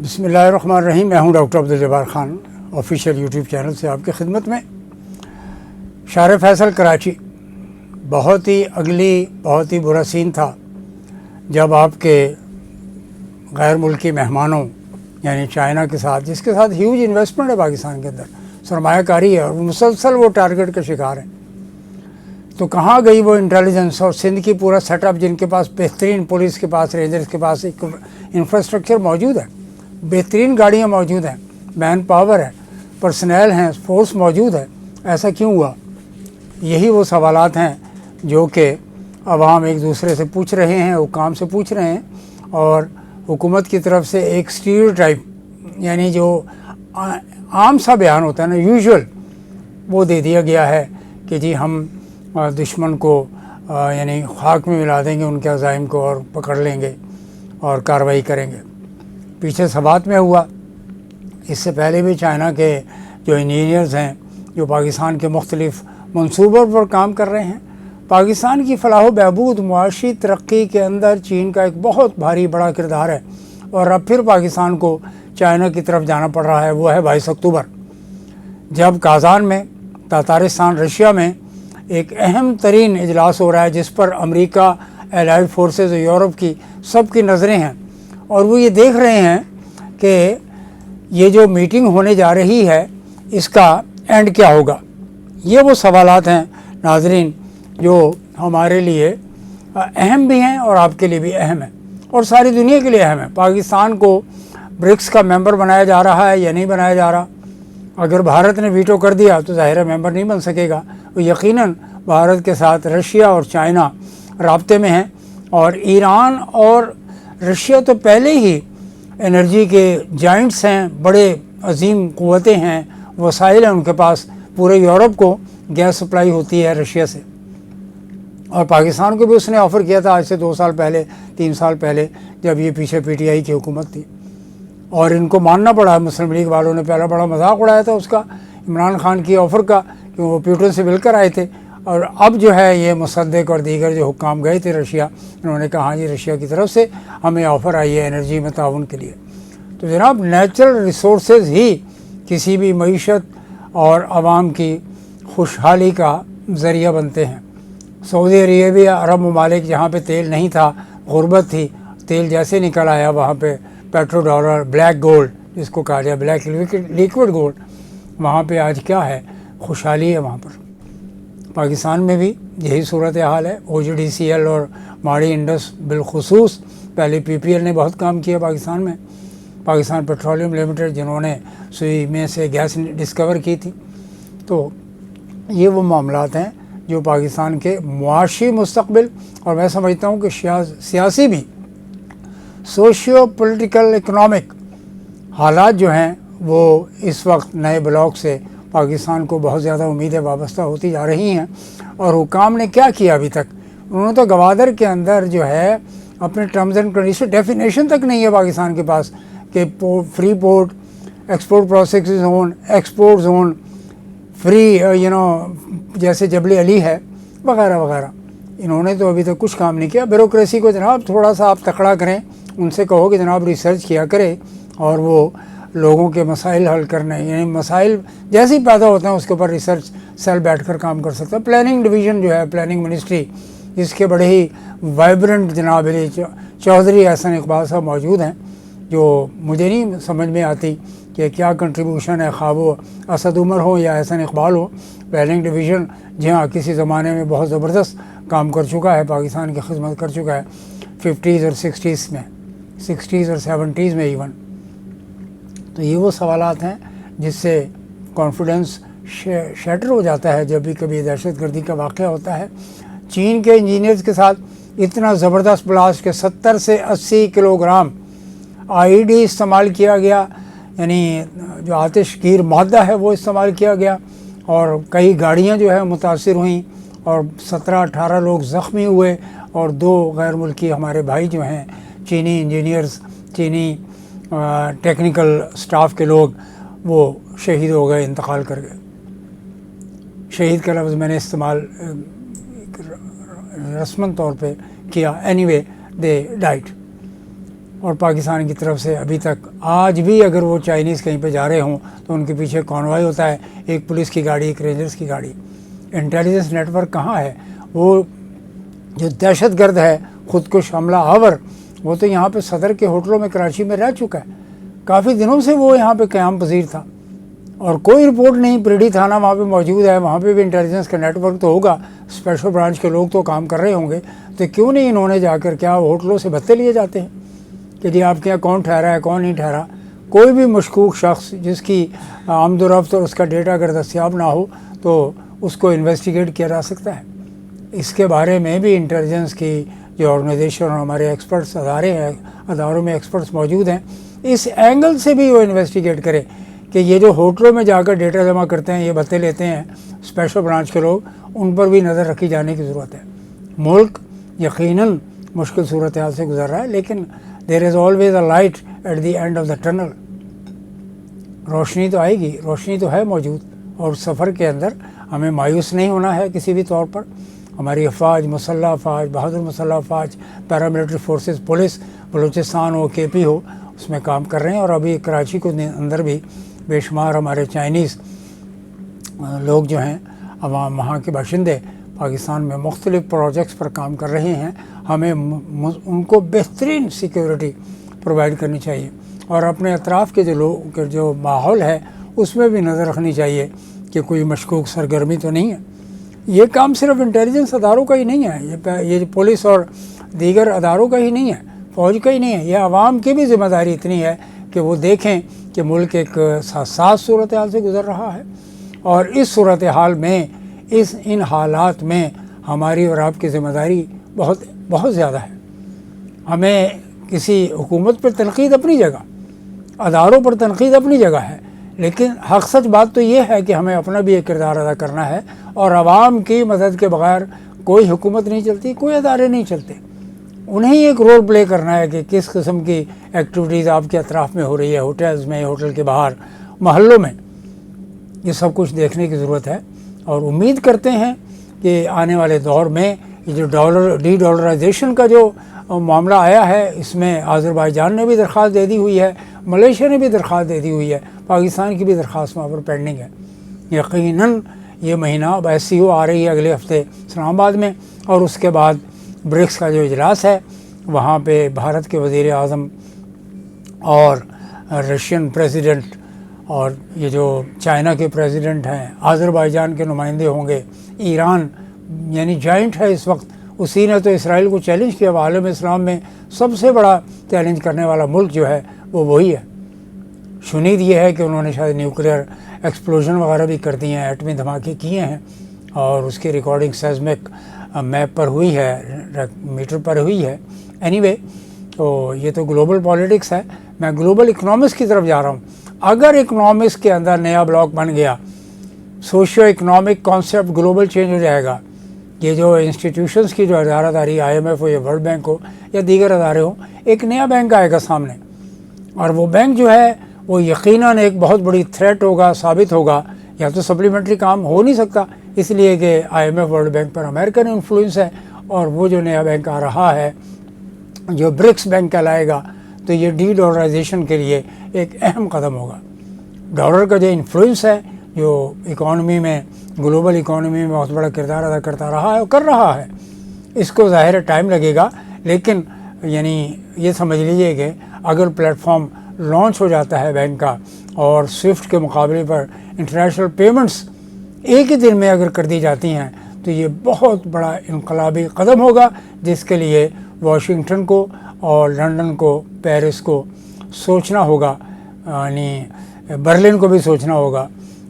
بسم اللہ الرحمن الرحیم. میں ہوں doctor Abdul Jabbar Khan, official YouTube channel سے آپ کی خدمت میں. شارع فیصل کراچی بہت ہی برا سین تھا جب آپ کے غیر ملکی مہمانوں یعنی چائنا کے ساتھ, جس کے ساتھ ہیوج انویسٹمنٹ ہے پاکستان کے اندر, سرمایہ کاری ہے اور مسلسل وہ ٹارگٹ کا شکار ہیں. تو کہاں گئی وہ انٹیلیجنس اور سندھ کی پورا سیٹ اپ, جن کے پاس بہترین پولیس کے پاس, رینجرز کے پاس ایک انفراسٹرکچر موجود ہے, بہترین گاڑیاں موجود ہیں, مین پاور ہے, پرسنل ہیں, فورس موجود ہے. ایسا کیوں ہوا؟ یہی وہ سوالات ہیں جو کہ عوام ایک دوسرے سے پوچھ رہے ہیں, حکام سے پوچھ رہے ہیں, اور حکومت کی طرف سے ایک اسٹیریوٹائپ یعنی جو عام سا بیان ہوتا ہے نا, یوزول, وہ دے دیا گیا ہے کہ جی ہم دشمن کو یعنی خاک میں ملا دیں گے, ان کے عزائم کو, اور پکڑ لیں گے اور کارروائی کریں گے. پیچھے سبات میں ہوا, اس سے پہلے بھی چائنا کے جو انجینئرز ہیں جو پاکستان کے مختلف منصوبوں پر کام کر رہے ہیں. پاکستان کی فلاح و بہبود, معاشی ترقی کے اندر چین کا ایک بہت بھاری بڑا کردار ہے, اور اب پھر پاکستان کو چائنا کی طرف جانا پڑ رہا ہے. وہ ہے 22 اکتوبر, جب کازان میں, تاتارستان رشیا میں ایک اہم ترین اجلاس ہو رہا ہے, جس پر امریکہ, الائڈ فورسز, یورپ کی سب کی نظریں ہیں, اور وہ یہ دیکھ رہے ہیں کہ یہ جو میٹنگ ہونے جا رہی ہے اس کا اینڈ کیا ہوگا. یہ وہ سوالات ہیں ناظرین جو ہمارے لیے اہم بھی ہیں اور آپ کے لیے بھی اہم ہیں, اور ساری دنیا کے لیے اہم ہے. پاکستان کو برکس کا ممبر بنایا جا رہا ہے یا نہیں بنایا جا رہا؟ اگر بھارت نے ویٹو کر دیا تو ظاہر ممبر نہیں بن سکے گا. یقیناً بھارت کے ساتھ رشیا اور چائنا رابطے میں ہیں, اور ایران اور رشیا تو پہلے ہی انرجی کے جائنٹس ہیں, بڑے عظیم قوتیں ہیں, وسائل ہیں ان کے پاس. پورے یورپ کو گیس سپلائی ہوتی ہے رشیا سے, اور پاکستان کو بھی اس نے آفر کیا تھا آج سے 2 سال پہلے, 3 سال پہلے, جب یہ پیچھے پی ٹی آئی کی حکومت تھی, اور ان کو ماننا پڑا. مسلم لیگ والوں نے پہلا بڑا مذاق اڑایا تھا اس کا, عمران خان کی آفر کا, کہ وہ پیوٹن سے مل کر آئے تھے. اور اب جو ہے یہ مصدق اور دیگر جو حکام گئے تھے رشیا, انہوں نے کہا ہاں جی رشیا کی طرف سے ہمیں آفر آئی ہے انرجی میں تعاون کے لیے. تو جناب, نیچرل ریسورسز ہی کسی بھی معیشت اور عوام کی خوشحالی کا ذریعہ بنتے ہیں. سعودی عربیہ, عرب ممالک, جہاں پہ تیل نہیں تھا, غربت تھی, تیل جیسے نکل آیا وہاں پہ پیٹرو ڈالر, بلیک گولڈ جس کو کہا جائے, بلیک لیکوڈ گولڈ, وہاں پہ آج کیا ہے, خوشحالی ہے وہاں پر. پاکستان میں بھی یہی صورت حال ہے. OGDCL اور ماڑی انڈس بالخصوص, پہلے PPL نے بہت کام کیا پاکستان میں, پاکستان پیٹرولیم لمیٹڈ, جنہوں نے سوئی میں سے گیس ڈسکور کی تھی. تو یہ وہ معاملات ہیں جو پاکستان کے معاشی مستقبل, اور میں سمجھتا ہوں کہ سیاسی بھی, سوشیو پولیٹیکل اکنامک حالات جو ہیں وہ اس وقت نئے بلاک سے پاکستان کو بہت زیادہ امیدیں وابستہ ہوتی جا رہی ہیں. اور حکام نے کیا کیا ابھی تک؟ انہوں نے تو گوادر کے اندر جو ہے اپنے ٹرمز اینڈ کنڈیشن, ڈیفینیشن تک نہیں ہے پاکستان کے پاس, کہ free port, export processing zone, export zone, free جیسے جبل علی ہے وغیرہ وغیرہ. انہوں نے تو ابھی تک کچھ کام نہیں کیا. بیوروکریسی کو جناب تھوڑا سا آپ تکڑا کریں, ان سے کہو کہ جناب ریسرچ کیا کرے, اور وہ لوگوں کے مسائل حل کرنے, یعنی مسائل جیسے ہی پیدا ہوتے ہیں اس کے اوپر ریسرچ سیل بیٹھ کر کام کر سکتا ہے. پلاننگ ڈویژن جو ہے, پلاننگ منسٹری, جس کے بڑے ہی وائبرنٹ جناب علی چودھری احسن اقبال صاحب موجود ہیں, جو مجھے نہیں سمجھ میں آتی کہ کیا کنٹریبیوشن ہے, خواہ وہ اسد عمر ہو یا احسن اقبال ہو. پلاننگ ڈویژن جہاں کسی زمانے میں بہت زبردست کام کر چکا ہے, پاکستان کی خدمت کر چکا ہے 50s اور 60s میں, 60s اور 70s میں ایون. تو یہ وہ سوالات ہیں جس سے کانفیڈنس شیٹر ہو جاتا ہے جب بھی کبھی دہشت گردی کا واقعہ ہوتا ہے. چین کے انجینئرز کے ساتھ اتنا زبردست بلاسٹ کہ 70 سے 80 کلو گرام IED استعمال کیا گیا, یعنی جو آتش گیر مادہ ہے وہ استعمال کیا گیا, اور کئی گاڑیاں جو ہے متاثر ہوئیں, اور 17-18 لوگ زخمی ہوئے, اور 2 غیر ملکی ہمارے بھائی جو ہیں چینی انجینئرز, چینی ٹیکنیکل سٹاف کے لوگ, وہ شہید ہو گئے, انتقال کر گئے. شہید کا لفظ میں نے استعمال رسماً طور پہ کیا, اینی وے دے ڈائٹ. اور پاکستان کی طرف سے ابھی تک آج بھی اگر وہ چائنیز کہیں پہ جا رہے ہوں تو ان کے پیچھے کانوائے ہوتا ہے، ایک پولیس کی گاڑی، ایک رینجرز کی گاڑی۔ انٹیلیجنس نیٹ ورک کہاں ہے؟ وہ جو دہشت گرد ہے، خود کش حملہ آور، وہ تو یہاں پہ صدر کے ہوٹلوں میں کراچی میں رہ چکا ہے، کافی دنوں سے وہ یہاں پہ قیام پذیر تھا اور کوئی رپورٹ نہیں۔ پریڈی تھانہ وہاں پہ موجود ہے، وہاں پہ بھی انٹیلیجنس کا نیٹ ورک تو ہوگا، اسپیشل برانچ کے لوگ تو کام کر رہے ہوں گے، تو کیوں نہیں انہوں نے جا کر کیا ہوٹلوں سے بھتے لیے جاتے ہیں کہ جی آپ کے یہاں کون ٹھہرا ہے کون نہیں ٹھہرا؟ کوئی بھی مشکوک شخص جس کی آمد و رفت اور اس کا ڈیٹا اگر دستیاب نہ ہو تو اس کو انویسٹیگیٹ کیا جا سکتا ہے۔ اس کے بارے میں بھی انٹیلیجنس کی جو آرگنائزیشن اور ہمارے ایکسپرٹس اداروں میں ایکسپرٹس موجود ہیں، اس اینگل سے بھی وہ انویسٹیگیٹ کرے کہ یہ جو ہوٹلوں میں جا کر ڈیٹا جمع کرتے ہیں، یہ بھتے لیتے ہیں اسپیشل برانچ کے لوگ، ان پر بھی نظر رکھی جانے کی ضرورت ہے۔ ملک یقیناً مشکل صورتحال سے گزر رہا ہے، لیکن there is always a light at the end of the tunnel. روشنی تو آئے گی، روشنی تو ہے موجود، اور سفر کے اندر ہمیں مایوس نہیں ہونا ہے کسی بھی طور پر۔ ہماری افواج، مسلح افواج، بہادر مسلح افواج، پیراملٹری فورسز، پولیس، بلوچستان ہو، کے پی ہو، اس میں کام کر رہے ہیں، اور ابھی کراچی کو اندر بھی بے شمار ہمارے چائنیز لوگ جو ہیں، عوام وہاں کے باشندے پاکستان میں مختلف پروجیکٹس پر کام کر رہے ہیں۔ ہمیں ان کو بہترین سیکیورٹی پرووائڈ کرنی چاہیے، اور اپنے اطراف کے جو ماحول ہے اس میں بھی نظر رکھنی چاہیے کہ کوئی مشکوک سرگرمی تو نہیں ہے۔ یہ کام صرف انٹیلیجنس اداروں کا ہی نہیں ہے، یہ پولیس اور دیگر اداروں کا ہی نہیں ہے، فوج کا ہی نہیں ہے، یہ عوام کی بھی ذمہ داری اتنی ہے کہ وہ دیکھیں کہ ملک ایک حساس صورتحال سے گزر رہا ہے، اور اس صورتحال میں ان حالات میں ہماری اور آپ کی ذمہ داری بہت بہت زیادہ ہے۔ ہمیں کسی حکومت پر تنقید اپنی جگہ، اداروں پر تنقید اپنی جگہ ہے، لیکن حق سچ بات تو یہ ہے کہ ہمیں اپنا بھی ایک کردار ادا کرنا ہے، اور عوام کی مدد کے بغیر کوئی حکومت نہیں چلتی، کوئی ادارے نہیں چلتے۔ انہیں ایک رول پلے کرنا ہے کہ کس قسم کی ایکٹیویٹیز آپ کے اطراف میں ہو رہی ہے، ہوٹلز میں، ہوٹل کے باہر، محلوں میں، یہ سب کچھ دیکھنے کی ضرورت ہے۔ اور امید کرتے ہیں کہ آنے والے دور میں یہ جو ڈی ڈالرائزیشن کا جو معاملہ آیا ہے، اس میں آذربائیجان نے بھی درخواست دے دی ہوئی ہے، ملیشیا نے بھی درخواست دے دی ہوئی ہے، پاکستان کی بھی درخواست وہاں پر پینڈنگ ہے۔ یقیناً یہ مہینہ SCO آ رہی ہے اگلے ہفتے اسلام آباد میں، اور اس کے بعد برکس کا جو اجلاس ہے وہاں پہ بھارت کے وزیر اعظم اور رشین پریزیڈنٹ اور یہ جو چائنا کے پریزیڈنٹ ہیں، آذربائیجان کے نمائندے ہوں گے، ایران یعنی جائنٹ ہے اس وقت، اسی نے تو اسرائیل کو چیلنج کیا۔ عالم اسلام میں سب سے بڑا چیلنج کرنے والا ملک جو ہے وہ وہی ہے۔ شنید یہ ہے کہ انہوں نے شاید نیوکلیئر ایکسپلوژن وغیرہ بھی کر دی ہیں، ایٹمی دھماکے کیے ہیں، اور اس کی ریکارڈنگ سیزمک میپ پر ہوئی ہے، میٹر پر ہوئی ہے۔ اینی وے، تو یہ تو گلوبل پالیٹکس ہے، میں گلوبل اکنامکس کی طرف جا رہا ہوں۔ اگر اکنامکس کے اندر نیا بلاک بن گیا، socio economic concept global change ہو جائے گا، یہ جو انسٹیٹیوشنز کی جو ادارہ داری IMF ہو یا ورلڈ بینک ہو یا دیگر ادارے ہوں، ایک نیا بینک آئے گا سامنے، اور وہ بینک جو ہے وہ یقیناً ایک بہت بڑی تھریٹ ہوگا، ثابت ہوگا۔ یا تو سپلیمنٹری کام ہو نہیں سکتا اس لیے کہ IMF ورلڈ بینک پر امریکن انفلوئنس ہے، اور وہ جو نیا بینک آ رہا ہے جو برکس بینک کہلائے گا، تو یہ ڈی ڈالرائزیشن کے لیے ایک اہم قدم ہوگا۔ ڈالر کا جو انفلوئنس ہے، جو اکانومی میں، گلوبل اکانومی میں بہت بڑا کردار ادا کرتا رہا ہے اور کر رہا ہے، اس کو ظاہر ٹائم لگے گا، لیکن یعنی یہ سمجھ لیجئے کہ اگر پلیٹ فارم لانچ ہو جاتا ہے بینک کا، اور سوئفٹ کے مقابلے پر انٹرنیشنل پیمنٹس ایک ہی دن میں اگر کر دی جاتی ہیں، تو یہ بہت بڑا انقلابی قدم ہوگا، جس کے لیے واشنگٹن کو اور لندن کو، پیرس کو سوچنا ہوگا، یعنی برلن کو بھی سوچنا ہوگا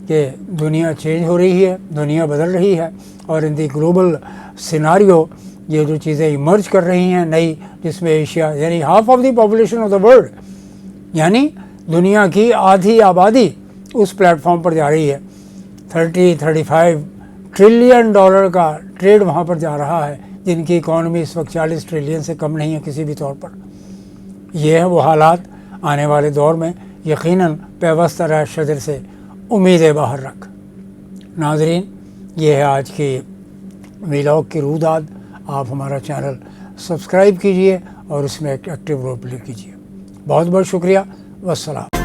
کہ دنیا چینج ہو رہی ہے، دنیا بدل رہی ہے، اور ان دی گلوبل سیناریو یہ جو چیزیں ایمرج کر رہی ہیں نئی، جس میں ایشیا یعنی half of the population of the world, یعنی دنیا کی آدھی آبادی اس پلیٹ فارم پر جا رہی ہے۔ 35 ٹریلین ڈالر کا ٹریڈ وہاں پر جا رہا ہے، جن کی اکانومی اس وقت 40 ٹریلین سے کم نہیں ہے کسی بھی طور پر۔ یہ ہے وہ حالات آنے والے دور میں، یقیناً پیوستہ رہ شجر سے امیدیں باہر رکھ۔ ناظرین، یہ ہے آج کی ویلاگ کی روح داد۔ آپ ہمارا چینل سبسکرائب کیجئے اور اس میں ایک ایکٹیو رول پلے کیجئے۔ بہت بہت شکریہ، والسلام۔